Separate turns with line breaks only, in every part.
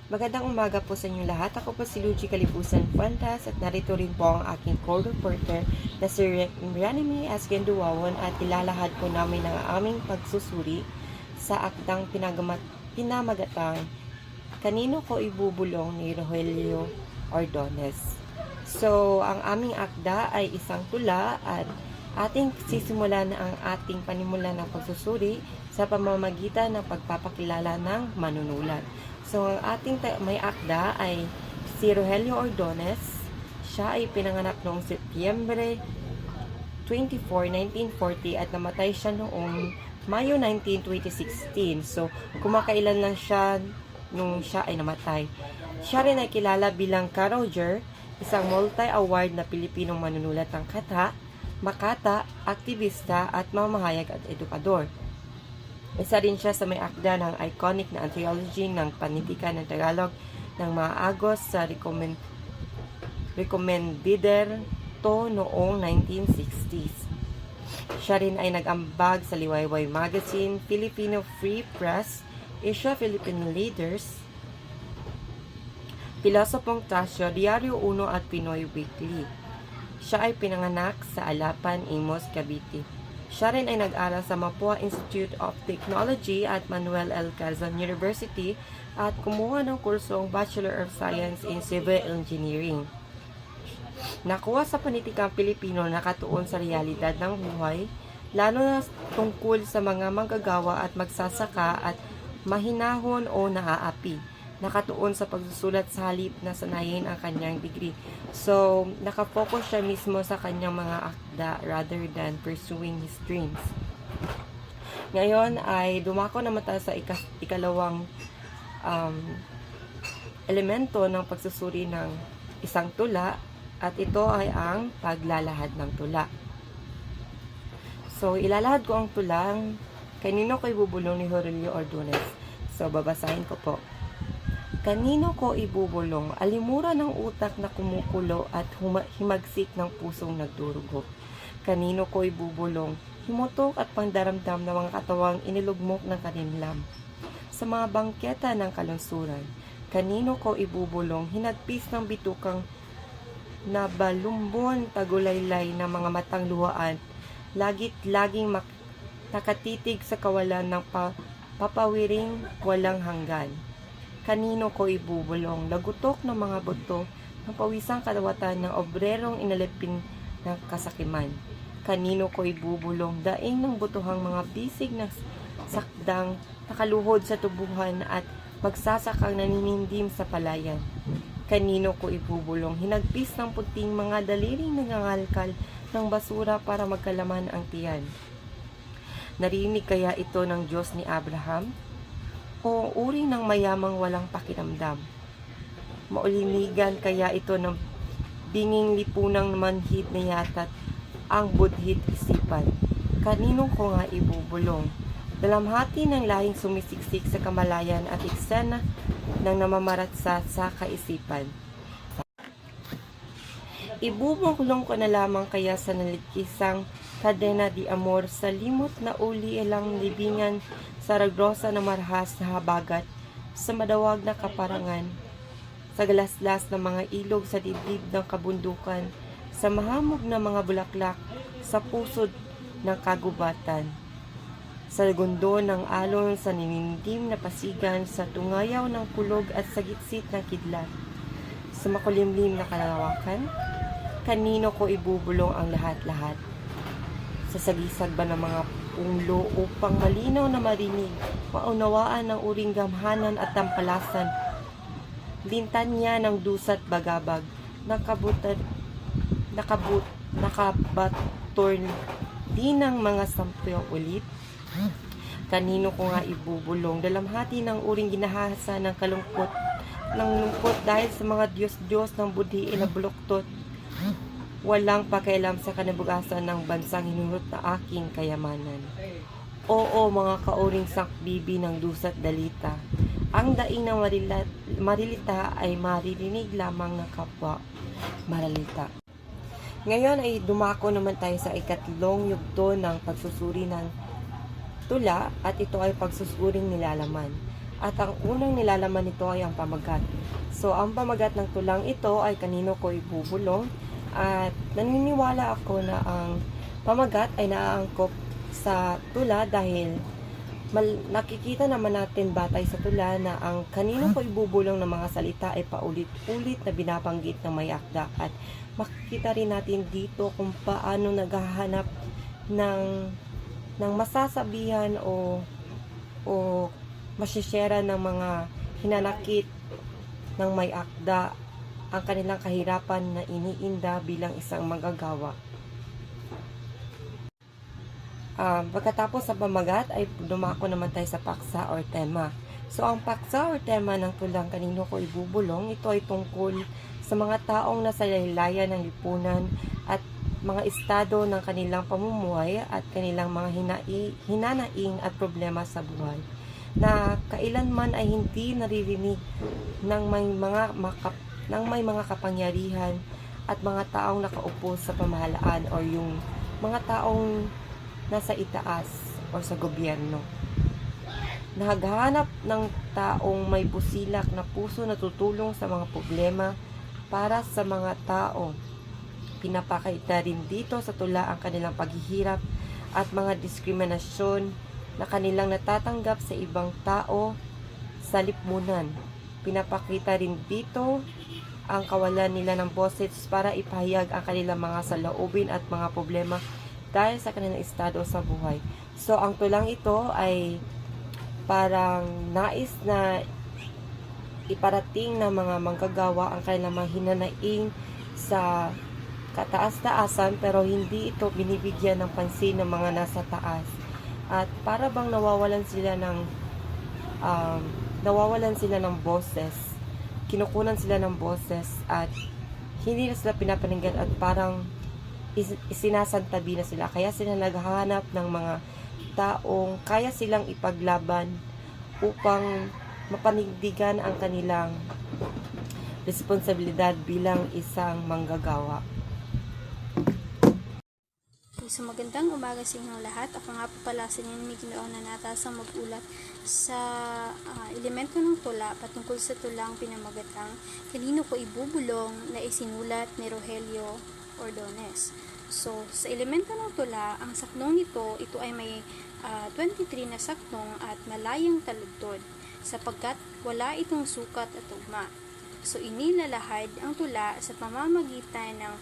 Magandang umaga po sa inyong lahat. Ako po si Luigi Kalibusan Fuentes at narito rin po ang aking co-reporter na si Ranimi Asgenduwawon at ilalahad po namin ang aming pagsusuri sa akdang pinamagatang Kanino Ko Ibubulong ni Rogelio Ordonez. So, ang aming akda ay isang tula at ating sisimulan ang ating panimula ng pagsusuri sa pamamagitan ng pagpapakilala ng manunulat. So, ang ating may akda ay si Rogelio Ordonez. Siya ay pinanganak noong Setyembre 24, 1940 at namatay siya noong Mayo 19, 2016. So, kumakailan lang siya nung siya ay namatay. Siya rin ay kilala bilang Ka-Roger, isang multi-award na Pilipinong manunulat ng kata, makata, aktivista at mamahayag at edukador. Isa rin siya sa may akda ng iconic na anthology ng panitikan ng Tagalog ng mga Agos sa recommendeder to noong 1960s. Siya rin ay nag-ambag sa Liwayway Magazine, Filipino Free Press, Asia Philippine Leaders, Pilosopong Tasyo, Diario Uno at Pinoy Weekly. Siya ay pinanganak sa Alapan, Imus, Cavite. Siya rin ay nag-aral sa Mapua Institute of Technology at Manuel L. Quezon University at kumuha ng kursong Bachelor of Science in Civil Engineering. Nakuha sa panitikang Pilipino na nakatuon sa realidad ng buhay, lalo na tungkol sa mga manggagawa at magsasaka at mahinahon o naaapi. Nakatuon sa pagsusulat sa halip na sanayin ang kanyang degree. So, nakafocus siya mismo sa kanyang mga akda rather than pursuing his dreams. Ngayon ay dumako naman tayo sa ikalawang elemento ng pagsusuri ng isang tula at ito ay ang paglalahad ng tula. So, ilalahad ko ang tulang Kanino Ko Ibubulong ni Rogelio Ordonez. So, babasahin ko po. Kanino ko ibubulong, alimura ng utak na kumukulo at himagsik ng pusong nagdurugo. Kanino ko ibubulong, himutok at pangdaramdam ng mga katawang inilugmok ng kaninlam. Sa mga bangketa ng kalunsuran, kanino ko ibubulong, hinagpis ng bitukang nabalumbon tagulaylay ng mga matang luhaan, laging nakatitig sa kawalan ng papawiring walang hanggan. Kanino ko ibubulong, lagutok ng mga buto ng pawisang kalawatan ng obrerong inalipin ng kasakiman. Kanino ko ibubulong, daing ng butuhang mga bisig ng sakdang nakaluhod sa tubuhan at magsasakang naninindim sa palayan. Kanino ko ibubulong, hinagpis ng puting mga daliring nangangalkal ng basura para magkalaman ang tiyan. Narinig kaya ito ng Diyos ni Abraham? O uri ng mayamang walang pakiramdam? Maulinigan kaya ito ng binging lipunang manhid na yatat ang budhit isipan? Kanino ko nga ibubulong? Dalamhati ng lahing sumisiksik sa kamalayan at eksena ng namamaratsa sa kaisipan. Ibubulong ko na lamang kaya sa nalikisang kadena di amor sa limot na uli ilang libingan sa ragrosa na marahas na habagat, sa madawag na kaparangan, sa galaslas ng mga ilog sa dibdib ng kabundukan, sa mahamog na mga bulaklak, sa pusod ng kagubatan, sa gundo ng alon sa ninindim na pasigan, sa tungayaw ng kulog at sa gitsit ng kidlat, sa makulimlim na kalawakan, kanino ko ibubulong ang lahat-lahat? Sa sagisag ba ng mga punglo upang malinaw na marinig, maunawaan ng uring gamhanan at tampalasan, lintan niya ng dusat bagabag, nakabator di ng mga sampyo ulit. Kanino ko nga ibubulong, dalamhati ng uring ginahasa ng kalungkot, ng lungkot dahil sa mga Diyos-Diyos ng budhi inabuloktot, walang pakialam sa kinabukasan ng bansang hinurot na aking kayamanan. Oo, mga kauring sakbibi ng dusat dalita, ang daing ng marilita ay maririnig lamang ng kapwa maralita. Ngayon ay dumako naman tayo sa ikatlong yugto ng pagsusuri ng tula at ito ay pagsusuring nilalaman. At ang unang nilalaman nito ay ang pamagat. So, ang pamagat ng tulang ito ay kanino ko ibubulong. At naniniwala ako na ang pamagat ay naaangkop sa tula dahil nakikita naman natin batay sa tula na ang kanino ko ibubulong ng mga salita ay paulit-ulit na binabanggit ng may akda. At makikita rin natin dito kung paano naghahanap ng masasabihan o masishera ng mga hinanakit ng may akda ang kanilang kahirapan na iniinda bilang isang manggagawa. Pagkatapos sa pamagat ay dumako naman tayo sa paksa or tema. So ang paksa or tema ng tulang kanino ko ibubulong, ito ay tungkol sa mga taong nasa laylayan ng lipunan at mga estado ng kanilang pamumuhay at kanilang mga hinanaing at problema sa buhay na kailanman ay hindi naririnig ng may mga kapangyarihan at mga taong nakaupo sa pamahalaan o yung mga taong nasa itaas o sa gobyerno. Naghahanap ng taong may busilak na puso na tutulong sa mga problema para sa mga tao. Pinapakita rin dito sa tula ang kanilang paghihirap at mga diskriminasyon na kanilang natatanggap sa ibang tao sa lipunan. Pinapakita rin dito ang kawalan nila ng boses para ipahayag ang kanilang mga saloobin at mga problema dahil sa kanilang estado sa buhay. So, ang tulang ito ay parang nais na iparating ng mga manggagawa ang kanilang mga hinanaing sa kataas-taasan pero hindi ito binibigyan ng pansin ng mga nasa taas. At para bang nawawalan sila ng boses, kinukunan sila ng boses at hindi na sila pinapaninggan at parang isinasantabi na sila. Kaya sila naghahanap ng mga taong kaya silang ipaglaban upang mapanindigan ang kanilang responsibilidad bilang isang manggagawa.
So magandang umaga sa inyong lahat. Ako nga po pala si Ninimi Ginoong Nanatasang mag-ulat sa elemento ng tula patungkol sa tulang pinamagatang kanino ko ibubulong na isinulat ni Rogelio Ordonez. So sa elemento ng tula, ang saknong nito, ito ay may 23 na saknong at malayang taludtod sapagkat wala itong sukat at tugma. So inilalahad ang tula sa pamamagitan ng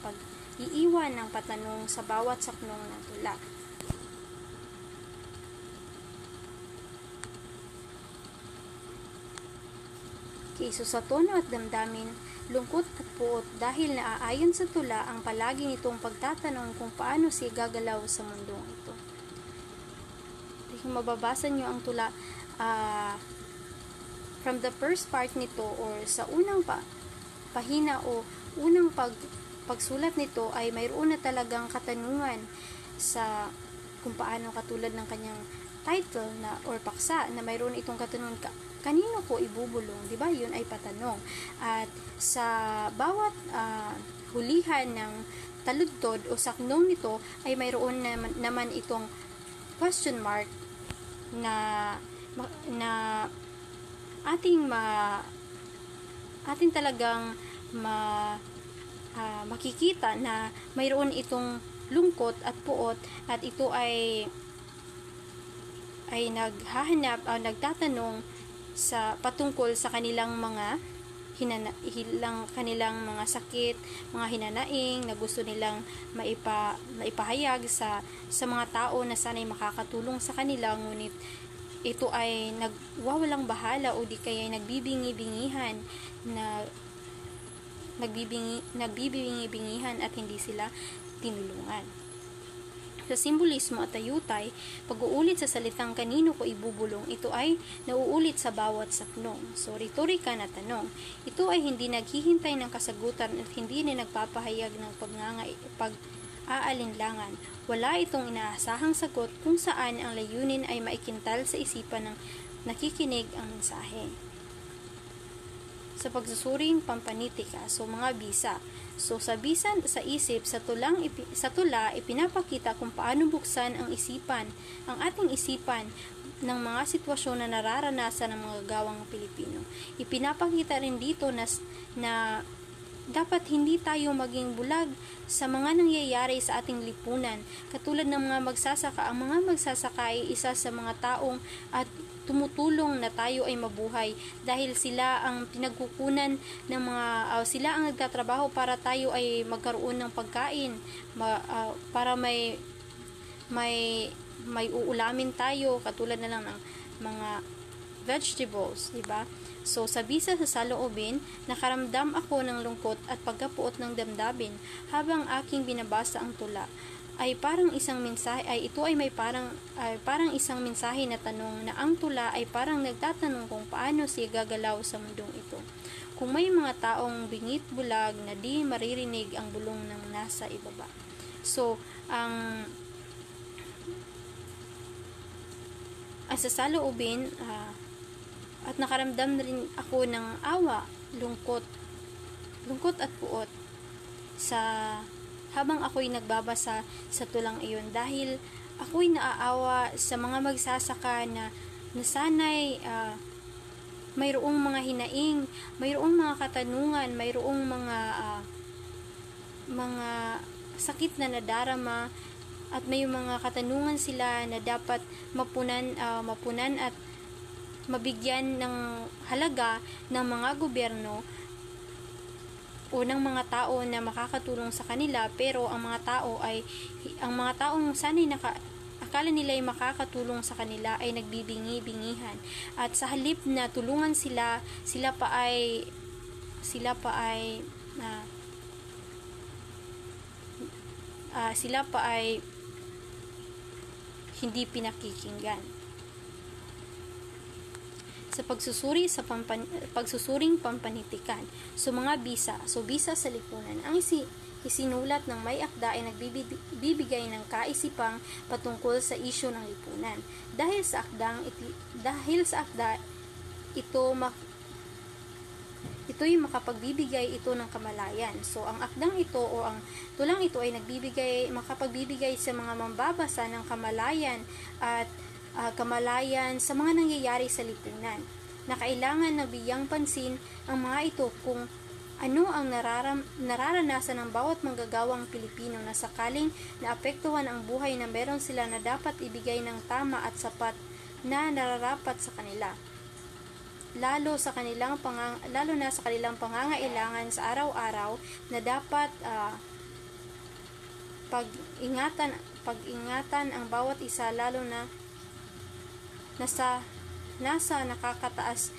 iiwan ng patanong sa bawat saknong ng tula. Okay, so sa tono at damdamin, lungkot at puot dahil naaayon sa tula ang palagi nitong pagtatanong kung paano siya gagalaw sa mundong ito. Kung mababasa nyo ang tula from the first part nito or sa unang pahina o unang pagsulat nito ay mayroon na talagang katanungan sa kung paano, katulad ng kanyang title na or paksa na mayroon itong katanungan kanino ko ibubulong, di ba? Yun ay patanong. At sa bawat hulihan ng taludtod o saknong nito ay mayroon naman itong question mark na ating talagang makikita na mayroon itong lungkot at puot at ito ay nagtatanong sa patungkol sa kanilang mga kanilang mga sakit, mga hinanaing na gusto nilang maipahayag sa mga tao na sana'y makakatulong sa kanila, ngunit ito ay nagwawalang bahala o di kaya nagbibingi-bingihan at hindi sila tinulungan. Sa simbolismo at tayutay, pag-uulit sa salitang kanino ko ibubulong, ito ay nauulit sa bawat saknong. So, retorika na tanong. Ito ay hindi naghihintay ng kasagutan at hindi na nagpapahayag ng pag-aalinlangan. Wala itong inaasahang sagot kung saan ang layunin ay maikintal sa isipan ng nakikinig ang mensahe. Sa pagsusuring pampanitika, so mga bisa. So sa bisa sa isip, sa tula ipinapakita kung paano buksan ang isipan, ang ating isipan ng mga sitwasyon na nararanasan ng mga gawang Pilipino. Ipinapakita rin dito na dapat hindi tayo maging bulag sa mga nangyayari sa ating lipunan. Katulad ng mga magsasaka, ang mga magsasaka ay isa sa mga taong at tumutulong na tayo ay mabuhay dahil sila ang pinagkukunan ng mga sila ang nagtatrabaho para tayo ay magkaroon ng pagkain, para may uulamin tayo, katulad na lang ng mga vegetables, di ba? So, sa bisa sa saloobin, nakaramdam ako ng lungkot at pagkapuot ng damdamin habang aking binabasa ang tula. Ay parang isang mensahe, parang isang mensahe na tanong na ang tula ay parang nagtatanong kung paano siya gagalaw sa mundong ito. Kung may mga taong bingit bulag na di maririnig ang bulong ng nasa ibaba. So, ang sa saloobin, at nakaramdam na rin ako ng awa, lungkot at puot habang ako'y nagbabasa sa tulang iyon dahil ako'y naaawa sa mga magsasaka na sana'y mayroong mga hinaing, mayroong mga katanungan, mayroong mga sakit na nadarama at may mga katanungan sila na dapat mapunan at mabigyan ng halaga ng mga gobyerno o ng mga tao na makakatulong sa kanila, pero ang mga taong sanay akala nila ay makakatulong sa kanila ay nagbibingi-bingihan, at sa halip na tulungan sila pa ay hindi pinakikinggan. Sa pagsusuring pampanitikan. So, mga bisa. So, bisa sa lipunan. Ang isinulat ng may akda ay nagbibigay ng kaisipang patungkol sa isyu ng lipunan. Dahil sa akda, ito'y makapagbibigay ito ng kamalayan. So, ang akdang ito o ang tulang ito ay makapagbibigay sa mga mambabasa ng kamalayan at kamalayan sa mga nangyayari sa lipunan, na kailangan na bigyang pansin ang mga ito kung ano ang nararanasan ng bawat manggagawang Pilipino na sakaling naapektuhan ang buhay na meron sila na dapat ibigay ng tama at sapat na nararapat sa kanila, lalo na sa kanilang pangangailangan sa araw-araw na dapat pag-ingatan ang bawat isa, lalo na nasa nakakataas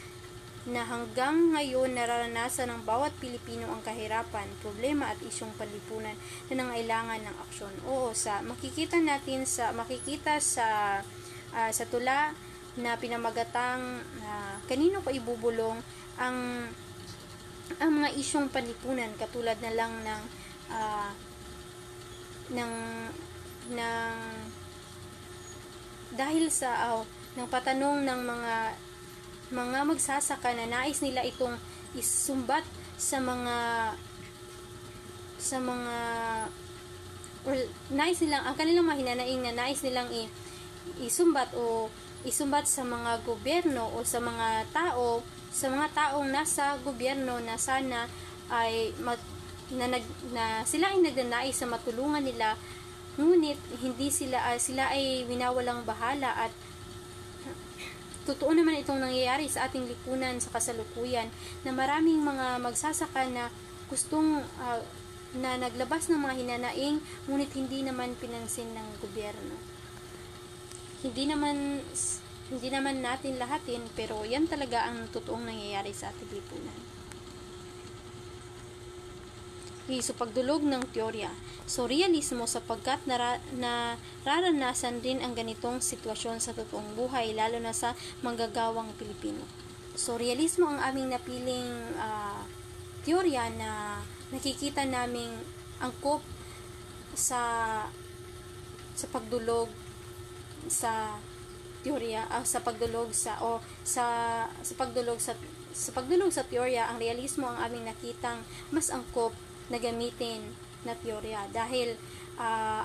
na hanggang ngayon nararanasan ng bawat Pilipino ang kahirapan, problema at isyong panlipunan na nangailangan ng aksyon. Makikita sa tula na pinamagatang kanino ko ibubulong ang mga isyong panlipunan, katulad na lang ng dahil sa ng patanong ng mga magsasaka na nais nila itong isumbat sa mga nais nilang ang kanilang mahinanaing na nais nilang isumbat sa mga gobyerno o sa mga taong nasa gobyerno na sana ay sila ay nagnanais sa matulungan nila, ngunit hindi sila ay winawalang bahala. At totoo naman itong nangyayari sa ating lipunan sa kasalukuyan, na maraming mga magsasaka na gustong na naglabas ng mga hinanaing, ngunit hindi naman pinansin ng gobyerno. Hindi naman natin lahatin, pero yan talaga ang totoong nangyayari sa ating lipunan. So, pagdulog ng teorya. So, realismo sapagkat nararanasan din ang ganitong sitwasyon sa totoong buhay, lalo na sa manggagawang Pilipino. So, realismo ang aming napiling teorya na nakikita naming angkop sa pagdulog sa teorya, sa pagdulog sa teorya. Ang realismo ang aming nakitang mas angkop na gamitin na teorya, dahil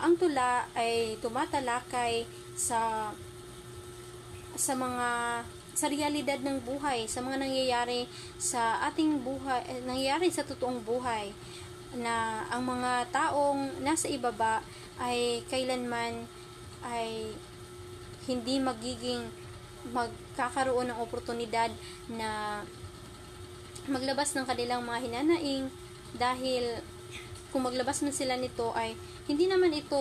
ang tula ay tumatalakay sa sa realidad ng buhay, sa mga nangyayari sa ating buhay, nangyayari sa totoong buhay, na ang mga taong nasa ibaba ay kailanman ay hindi magkakaroon ng oportunidad na maglabas ng kanilang mga hinanaing, dahil kung maglabas man sila nito ay hindi naman ito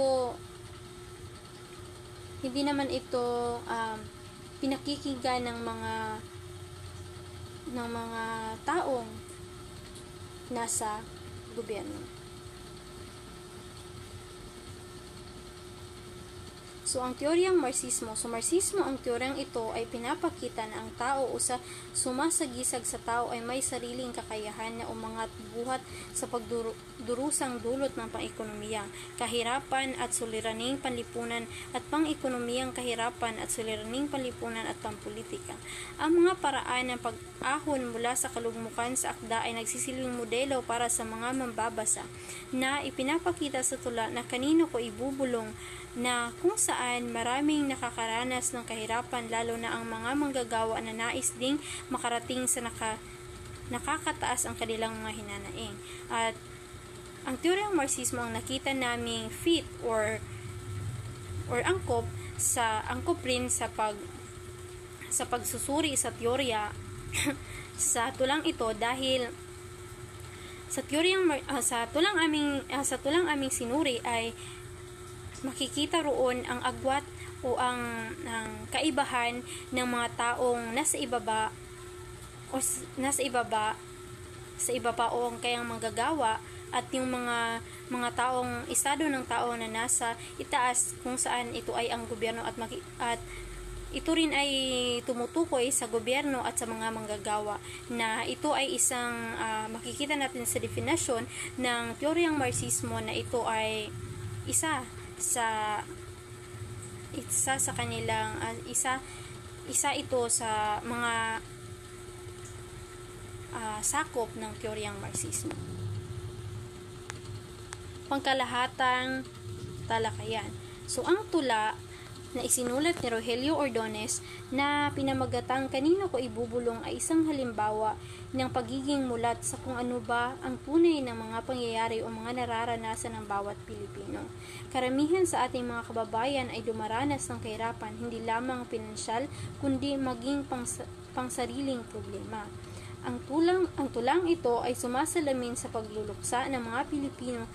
pinakikinggan ng mga taong nasa gobyerno. So, ang teoryang Marxismo. So, Marxismo, ang teoryang ito ay pinapakita na ang tao o sa sumasagisag sa tao ay may sariling kakayahan na umangat buhat sa pagdurusang dulot ng pang-ekonomiya, kahirapan at suliraning panlipunan at pang-ekonomiyang kahirapan at suliraning panlipunan at pampolitika. Ang mga paraan ng pag-ahon mula sa kalugmukan sa akda ay nagsisilbing modelo para sa mga mambabasa na ipinapakita sa tula na kanino ko ibubulong, na kung saan maraming nakakaranas ng kahirapan, lalo na ang mga manggagawa na nais ding makarating sa nakakataas ang kanilang mga hinanaing. At ang teoryang Marxismo ang nakita naming fit or angkop rin sa pagsusuri sa teorya sa tulang ito, dahil sa tulang aming sinuri ay makikita roon ang agwat o ang kaibahan ng mga taong nasa ibaba o ang kayang manggagawa, at yung mga taong estado ng tao na nasa itaas, kung saan ito ay ang gobyerno at ito rin ay tumutukoy sa gobyerno at sa mga manggagawa, na ito ay isang makikita natin sa definasyon ng teoryang Marxismo, na ito ay isa ito sa mga sakop ng teoryang Marxismo. Pangkalahatang talakayan. So, ang tula na isinulat ni Rogelio Ordonez na pinamagatang Kanino Ko Ibubulong ay isang halimbawa ng pagiging mulat sa kung ano ba ang tunay ng mga pangyayari o mga nararanasan ng bawat Pilipino. Karamihan sa ating mga kababayan ay dumaranas ng kahirapan, hindi lamang pinansyal kundi maging pangsariling problema. Ang tulang ito ay sumasalamin sa pagluluksa ng mga Pilipino